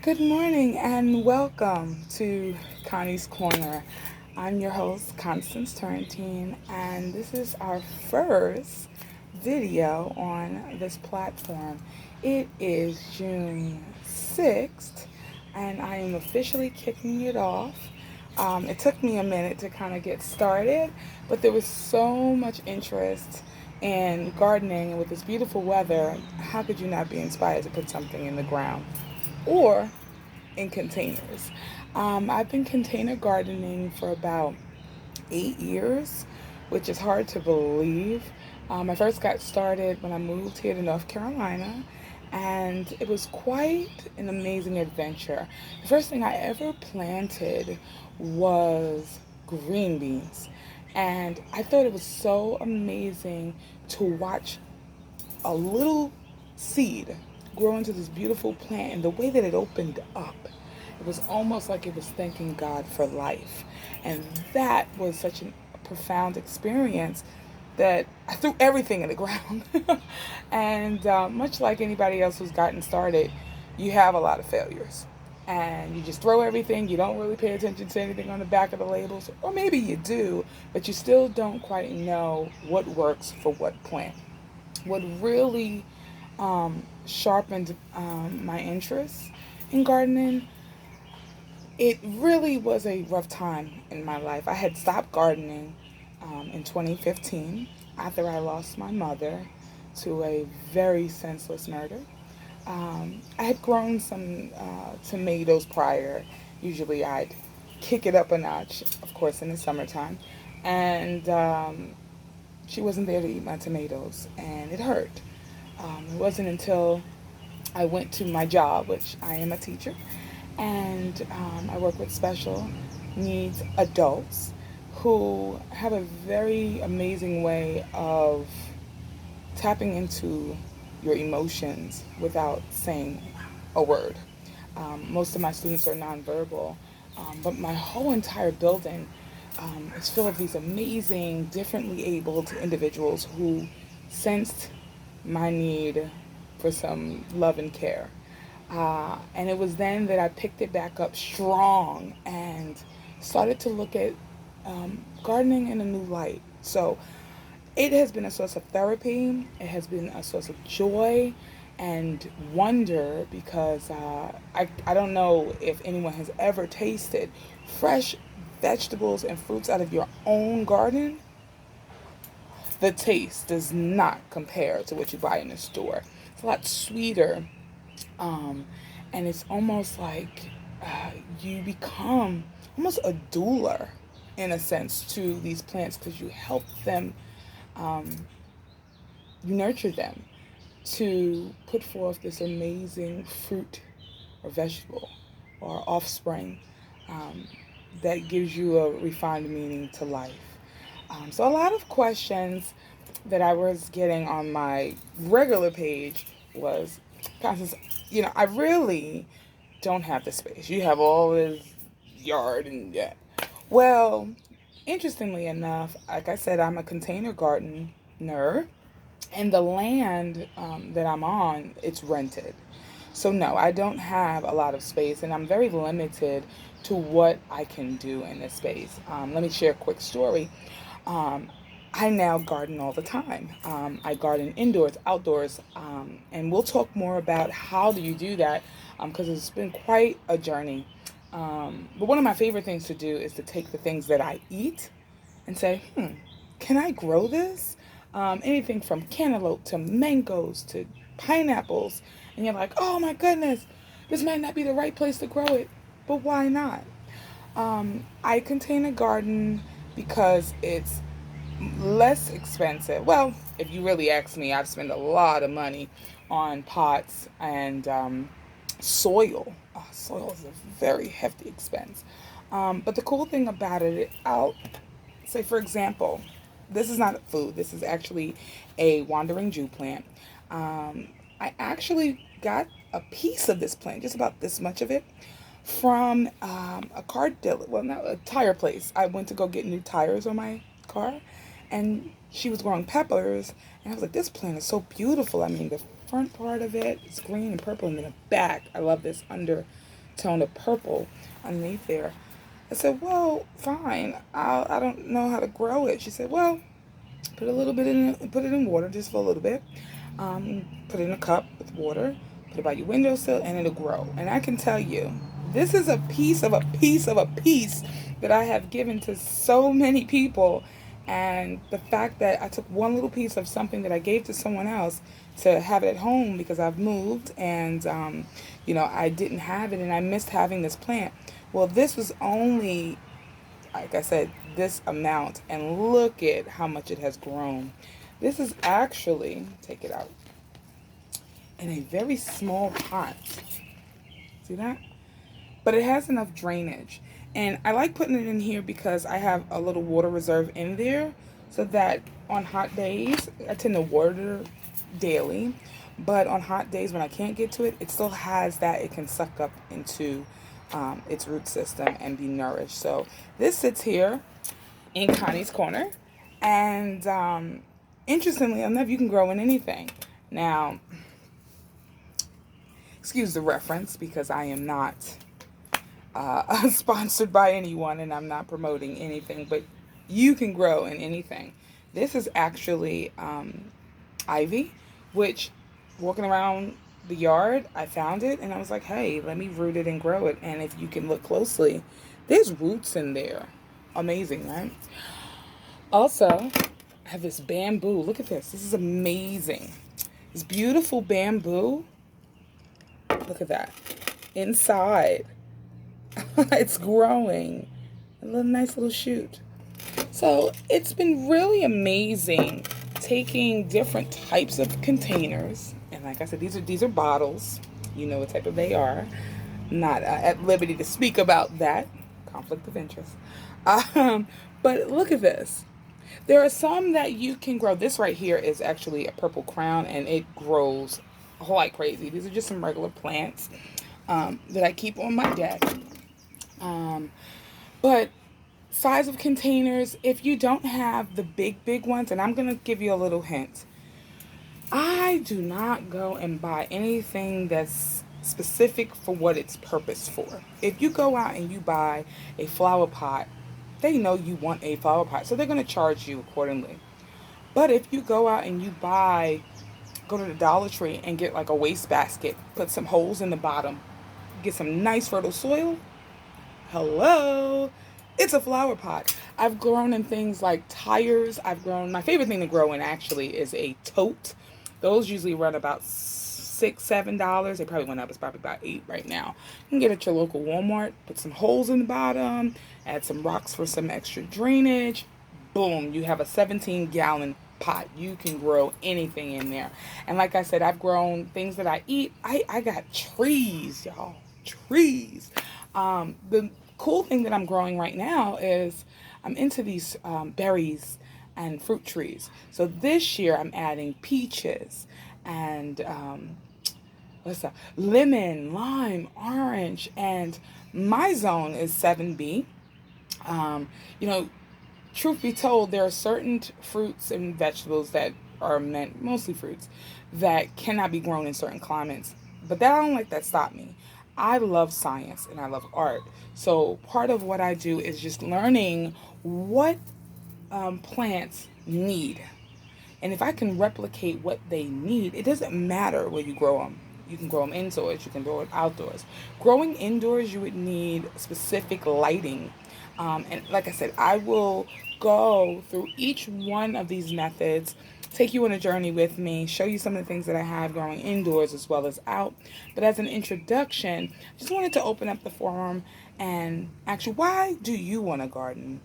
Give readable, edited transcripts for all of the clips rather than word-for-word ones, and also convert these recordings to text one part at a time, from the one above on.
Good morning and welcome to Connie's Corner. I'm your host, Constance Turrentine, and this is our first video on this platform. It is June 6th, and I am officially kicking it off. It took me a minute to kind of get started, but there was so much interest in gardening, and with this beautiful weather, how could you not be inspired to put something in the ground? Or in containers. I've been container gardening for about 8 years, which is hard to believe. I first got started when I moved here to North Carolina, and it was quite an amazing adventure. The first thing I ever planted was green beans, and I thought it was so amazing to watch a little seed grow into this beautiful plant, and the way that it opened up, it was almost like it was thanking God for life. And that was such a profound experience that I threw everything in the ground. And much like anybody else who's gotten started, you have a lot of failures. And you just throw everything, you don't really pay attention to anything on the back of the labels, or maybe you do, but you still don't quite know what works for what plant. What really sharpened my interest in gardening, it really was a rough time in my life. I had stopped gardening in 2015 after I lost my mother to a very senseless murder. I had grown some tomatoes prior. Usually I'd kick it up a notch, of course, in the summertime. And she wasn't there to eat my tomatoes, and it hurt. It wasn't until I went to my job, which I am a teacher, and I work with special needs adults who have a very amazing way of tapping into your emotions without saying a word. Most of my students are nonverbal, but my whole entire building is full of these amazing, differently abled individuals who sensed my need for some love and care. And it was then that I picked it back up strong and started to look at gardening in a new light. So it has been a source of therapy, it has been a source of joy and wonder because I don't know if anyone has ever tasted fresh vegetables and fruits out of your own garden. The taste does not compare to what you buy in the store. It's a lot sweeter, um, and it's almost like you become almost a doula in a sense to these plants because you help them, um, you nurture them to put forth this amazing fruit or vegetable or offspring um, that gives you a refined meaning to life. So, a lot of questions that I was getting on my regular page was, Constance, I really don't have the space. You have all this yard and yeah. Well, interestingly enough, like I said, I'm a container gardener, and the land that I'm on, it's rented. So no, I don't have a lot of space, and I'm very limited to what I can do in this space. Let me share a quick story. Um, I now garden all the time. I garden indoors, outdoors, and we'll talk more about how do you do that because it's been quite a journey. But one of my favorite things to do is to take the things that I eat and say, can I grow this? Anything from cantaloupe to mangoes to pineapples. And you're like, oh my goodness, this might not be the right place to grow it, but why not? I contain a garden because it's less expensive. Well, if you really ask me, I've spent a lot of money on pots and soil. Soil is a very hefty expense. But the cool thing about it, I'll say, for example, this is not food. This is actually a wandering Jew plant. I actually got a piece of this plant, just about this much of it, from a car dealer. Well, not a tire place. I went to go get new tires on my car, and she was growing peppers, and I was like, this plant is so beautiful. I mean, the front part of it is green and purple, and then the back, I love this under. tone of purple underneath there. I said, well, fine. I don't know how to grow it. She said, well, put it in water just for a little bit. Put it in a cup with water. Put it by your windowsill, and it'll grow. And I can tell you, this is a piece of a piece of a piece that I have given to so many people. And the fact that I took one little piece of something that I gave to someone else to have it at home because I've moved and, I didn't have it and I missed having this plant. Well, this was only, like I said, this amount, and look at how much it has grown. This is actually, take it out, in a very small pot. See that? But it has enough drainage. And I like putting it in here because I have a little water reserve in there so that on hot days, I tend to water daily. But on hot days when I can't get to it, it still has that it can suck up into its root system and be nourished. So this sits here in Connie's corner. And interestingly enough, you can grow in anything. Now, excuse the reference because I am not sponsored by anyone and I'm not promoting anything, but you can grow in anything. This is actually ivy, which walking around the yard, I found it and I was like, hey, let me root it and grow it. And if you can look closely, there's roots in there. Amazing, right? Also, I have this bamboo. Look at this. This is amazing. This beautiful bamboo. Look at that. Inside. It's growing. A little nice little shoot. So it's been really amazing taking different types of containers. And like I said, these are bottles. You know what type of they are. Not at liberty to speak about that. Conflict of interest. But look at this. There are some that you can grow. This right here is actually a purple crown, and it grows like crazy. These are just some regular plants that I keep on my deck. But size of containers, if you don't have the big ones, and I'm going to give you a little hint. I do not go and buy anything that's specific for what it's purpose for. If you go out and you buy a flower pot, they know you want a flower pot, so they're going to charge you accordingly. But if you go out and you go to the Dollar Tree and get like a waste basket, put some holes in the bottom, get some nice fertile soil, hello, it's a flower pot. I've grown in things like tires. My favorite thing to grow in actually is a tote. Those usually run about $6-7. They probably went up. It's probably about $8 right now. You can get it at your local Walmart. Put some holes in the bottom. Add some rocks for some extra drainage. Boom, you have a 17-gallon pot. You can grow anything in there. And like I said, I've grown things that I eat. I got trees, y'all. Trees. The cool thing that I'm growing right now is I'm into these berries and fruit trees. So this year I'm adding peaches and lemon, lime, orange, and my zone is 7B. You know, truth be told, there are certain fruits and vegetables that are meant, mostly fruits, that cannot be grown in certain climates. But I don't let that stop me. I love science and I love art. So part of what I do is just learning what plants need. And if I can replicate what they need, it doesn't matter where you grow them. You can grow them indoors, you can grow it outdoors. Growing indoors, you would need specific lighting. And like I said, I will go through each one of these methods, take you on a journey with me, show you some of the things that I have growing indoors as well as out. But as an introduction, I just wanted to open up the forum and ask you, why do you want to garden?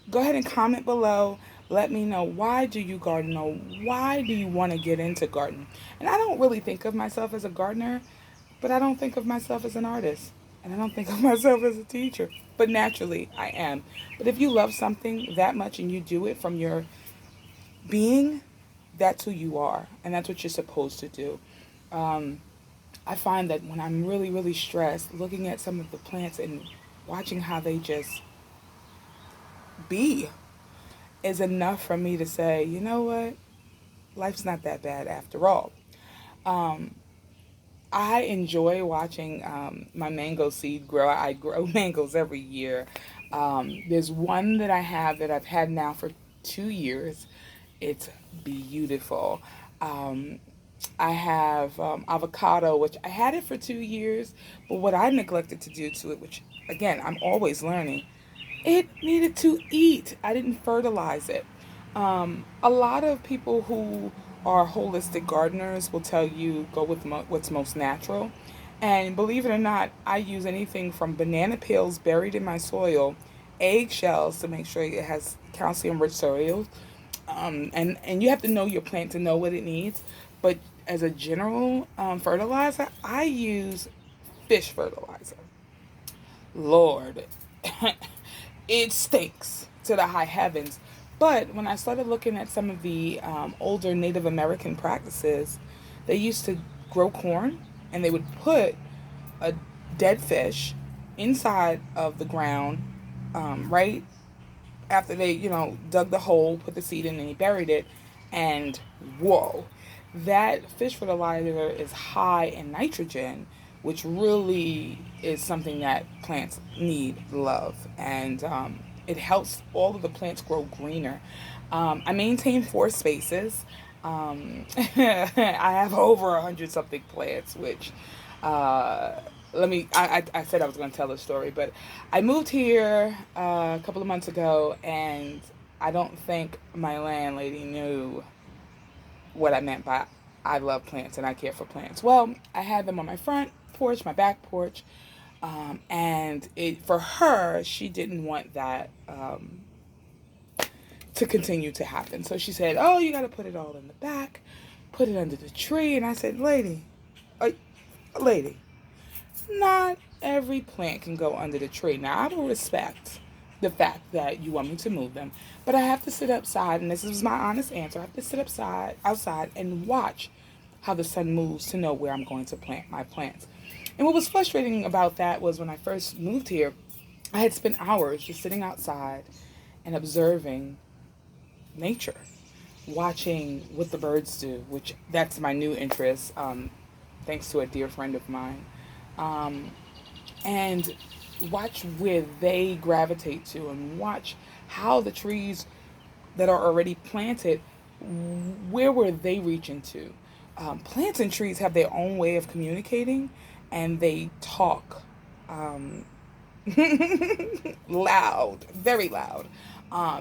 Go ahead and comment below. Let me know, why do you garden, or why do you want to get into gardening? And I don't really think of myself as a gardener, but I don't think of myself as an artist. And I don't think of myself as a teacher. But naturally, I am. But if you love something that much and you do it from your being, that's who you are. And that's what you're supposed to do. I find that when I'm really, really stressed, looking at some of the plants and watching how they just be is enough for me to say, you know what? Life's not that bad after all. I I enjoy watching my mango seed grow. I grow mangoes every year. There's one that I have that I've had now for 2 years. It's beautiful. Um, I have avocado, which I had it for 2 years, but what I neglected to do to it, which again, I'm always learning, it needed to eat. I didn't fertilize it. A lot of people who are holistic gardeners will tell you go with what's most natural. And believe it or not, I use anything from banana peels buried in my soil, eggshells to make sure it has calcium rich soil. And you have to know your plant to know what it needs. But as a general fertilizer, I use fish fertilizer. Lord, it stinks to the high heavens. But when I started looking at some of the older Native American practices, they used to grow corn and they would put a dead fish inside of the ground, right after they, dug the hole, put the seed in, and he buried it. And whoa, that fish fertilizer is high in nitrogen, which really is something that plants need, love, and it helps all of the plants grow greener. I maintain 4 spaces. I have over 100 something plants, which I said I was going to tell the story, but I moved here a couple of months ago, and I don't think my landlady knew what I meant by I love plants and I care for plants. Well, I had them on my front porch, my back porch, and it for her, she didn't want that to continue to happen. So she said, "Oh, you got to put it all in the back, put it under the tree." And I said, uh, lady, not every plant can go under the tree. Now, I will respect the fact that you want me to move them, but I have to sit outside, and this is my honest answer. I have to sit outside, and watch how the sun moves to know where I'm going to plant my plants. And what was frustrating about that was when I first moved here, I had spent hours just sitting outside and observing nature, watching what the birds do, which that's my new interest, thanks to a dear friend of mine. Um, and watch where they gravitate to and watch how the trees that are already planted, where were they reaching to? Plants and trees have their own way of communicating, and they talk um, loud, very loud.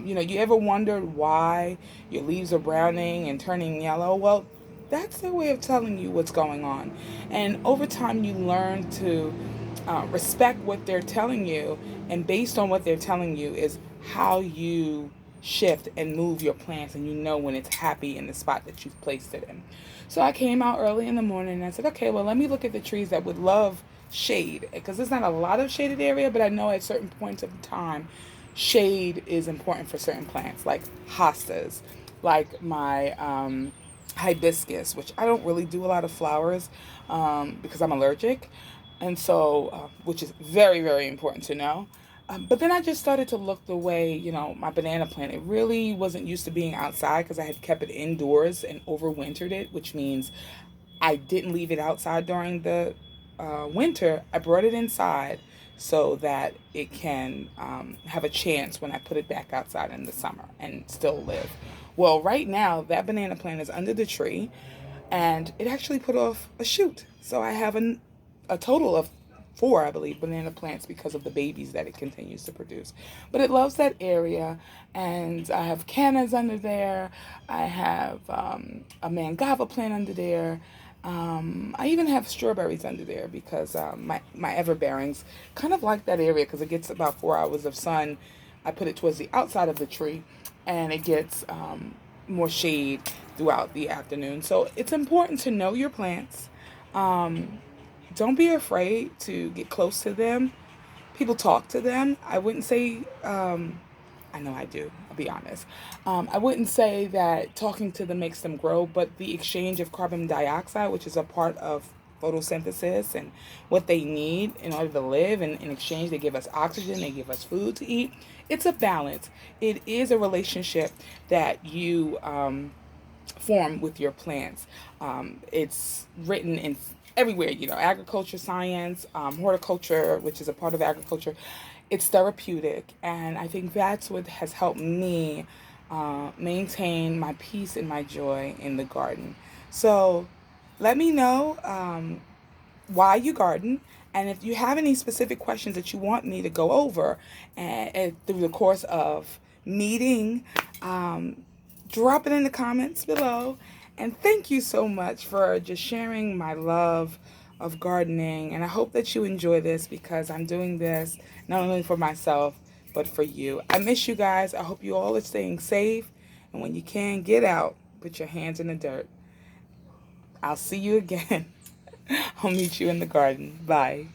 You ever wondered why your leaves are browning and turning yellow? Well, that's their way of telling you what's going on. And over time, you learn to respect what they're telling you, and based on what they're telling you is how you shift and move your plants, and you know when it's happy in the spot that you've placed it in. So I came out early in the morning and I said, okay, well, let me look at the trees that would love shade, because there's not a lot of shaded area, but I know at certain points of time shade is important for certain plants, like hostas, like my hibiscus, which I don't really do a lot of flowers because I'm allergic, and so which is very, very important to know. But then I just started to look the way, my banana plant. It really wasn't used to being outside because I had kept it indoors and overwintered it, which means I didn't leave it outside during the winter. I brought it inside so that it can have a chance when I put it back outside in the summer and still live. Well, right now, that banana plant is under the tree, and it actually put off a shoot. So I have a total of 4, I believe, banana plants because of the babies that it continues to produce. But it loves that area, and I have cannas under there. I have a mangava plant under there. I even have strawberries under there because my everbearings kind of like that area because it gets about 4 hours of sun. I put it towards the outside of the tree, and it gets more shade throughout the afternoon. So it's important to know your plants. Um, don't be afraid to get close to them. People talk to them. I wouldn't say, I know I do, I'll be honest. I wouldn't say that talking to them makes them grow, but the exchange of carbon dioxide, which is a part of photosynthesis and what they need in order to live, and in exchange, they give us oxygen, they give us food to eat. It's a balance. It is a relationship that you form with your plants. It's written in everywhere, agriculture, science, horticulture, which is a part of agriculture. It's therapeutic, and I think that's what has helped me maintain my peace and my joy in the garden. So let me know why you garden, and if you have any specific questions that you want me to go over and through the course of meeting, drop it in the comments below. And thank you so much for just sharing my love of gardening. And I hope that you enjoy this, because I'm doing this not only for myself, but for you. I miss you guys. I hope you all are staying safe. And when you can, get out, put your hands in the dirt. I'll see you again. I'll meet you in the garden. Bye.